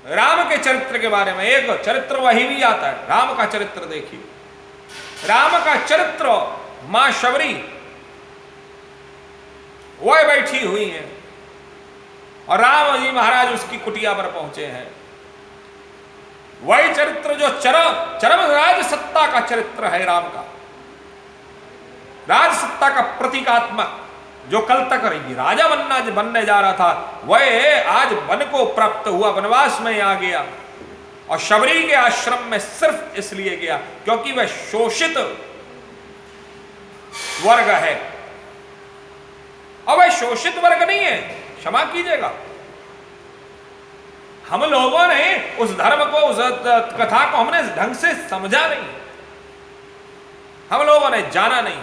राम के चरित्र के बारे में एक चरित्र वही भी आता है। राम का चरित्र देखिए, राम का चरित्र, मां शबरी वह बैठी हुई है और राम जी महाराज उसकी कुटिया पर पहुंचे हैं। वही चरित्र जो चरम राज सत्ता का चरित्र है राम का, राज सत्ता का प्रतीकात्मक, जो कल तक राजा बनने जा रहा था वह आज वन को प्राप्त हुआ, वनवास में आ गया और शबरी के आश्रम में सिर्फ इसलिए गया क्योंकि वह शोषित वर्ग है। और वह शोषित वर्ग नहीं है, क्षमा कीजिएगा, हम लोगों ने उस धर्म को, उस कथा को हमने ढंग से समझा नहीं, हम लोगों ने जाना नहीं,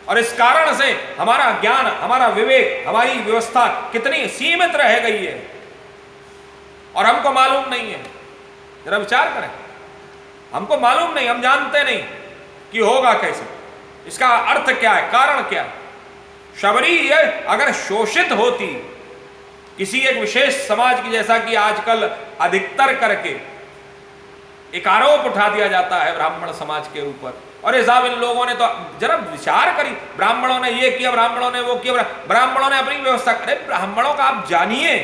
और इस कारण से हमारा ज्ञान, हमारा विवेक, हमारी व्यवस्था कितनी सीमित रह गई है और हमको मालूम नहीं है। जरा विचार करें, हमको मालूम नहीं, हम जानते नहीं कि होगा कैसे, इसका अर्थ क्या है, कारण क्या है। शबरी अगर शोषित होती किसी एक विशेष समाज की, जैसा कि आजकल अधिकतर करके एक आरोप उठा दिया जाता है ब्राह्मण समाज के ऊपर, और ये साहब इन लोगों ने तो, जरा विचार करी, ब्राह्मणों ने ये किया, ब्राह्मणों ने वो किया, ब्राह्मणों ने अपनी व्यवस्था। अरे ब्राह्मणों का आप जानिए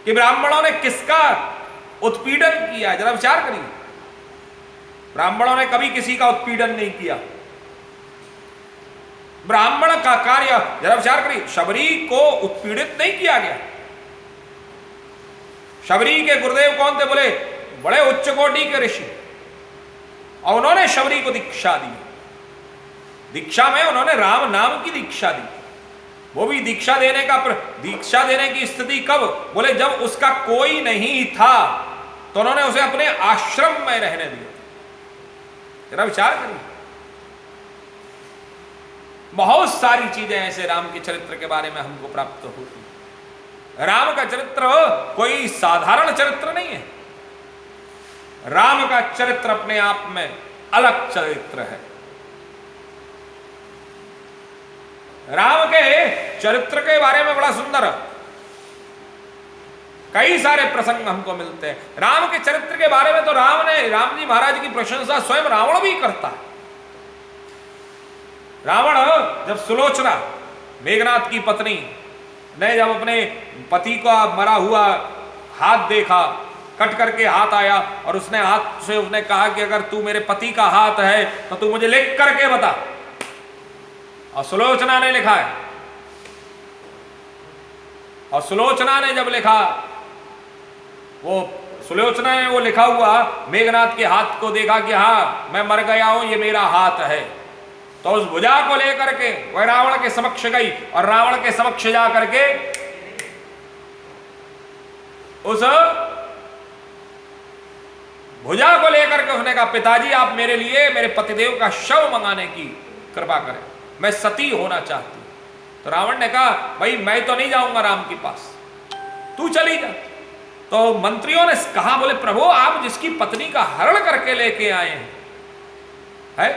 कि ब्राह्मणों ने किसका उत्पीड़न किया, जरा विचार करिए। ब्राह्मणों ने कभी किसी का उत्पीड़न नहीं किया। ब्राह्मण का कार्य, जरा विचार करिए, शबरी को उत्पीड़ित नहीं किया गया। शबरी के गुरुदेव कौन थे? बोले बड़े उच्च कोटि के ऋषि, और उन्होंने शबरी को दीक्षा दी। दीक्षा में उन्होंने राम नाम की दीक्षा दी। वो भी दीक्षा देने की स्थिति कब? बोले जब उसका कोई नहीं था तो उन्होंने उसे अपने आश्रम में रहने दिया। जरा विचार करिए, बहुत सारी चीजें ऐसे राम के चरित्र के बारे में हमको प्राप्त होती। राम का चरित्र कोई साधारण चरित्र नहीं है। राम का चरित्र अपने आप में अलग चरित्र है। राम के चरित्र के बारे में बड़ा सुंदर कई सारे प्रसंग हमको मिलते हैं। राम के चरित्र के बारे में तो राम जी महाराज की प्रशंसा स्वयं रावण भी करता है। रावण जब सुलोचना, मेघनाथ की पत्नी ने जब अपने पति का मरा हुआ हाथ देखा, कट करके हाथ आया, और उसने हाथ से उसने कहा कि अगर तू मेरे पति का हाथ है तो तू मुझे लिख करके बता। और सुलोचना ने लिखा है, और सुलोचना ने जब लिखा, सुलोचना ने वो लिखा हुआ मेघनाथ के हाथ को देखा कि हाँ मैं मर गया हूं, ये मेरा हाथ है, तो उस भुजा को लेकर के वह रावण के समक्ष गई, और रावण के समक्ष जा करके उस भुजा को लेकर के उसने कहा, पिताजी आप मेरे लिए मेरे पतिदेव का शव मंगाने की कृपा करें, मैं सती होना चाहती हूं। तो रावण ने कहा, भाई मैं तो नहीं जाऊंगा राम के पास, तू चली जा। तो मंत्रियों ने कहा, बोले प्रभु आप जिसकी पत्नी का हरण करके लेके आए हैं,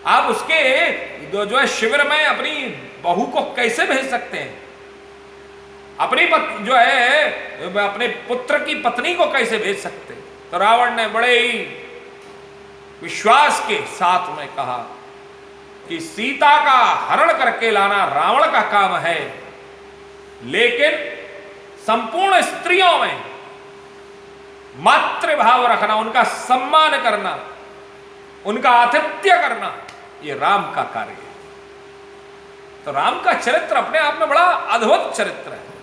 आप उसके जो है शिविर में अपनी बहू को कैसे भेज सकते हैं? अपनी जो है अपने पुत्र की पत्नी को कैसे भेज सकते? तो रावण ने बड़े ही विश्वास के साथ में कहा कि सीता का हरण करके लाना रावण का काम है, लेकिन संपूर्ण स्त्रियों में मातृभाव रखना, उनका सम्मान करना, उनका आतिथ्य करना, ये राम का कार्य है। तो राम का चरित्र अपने आप में बड़ा अद्भुत चरित्र है।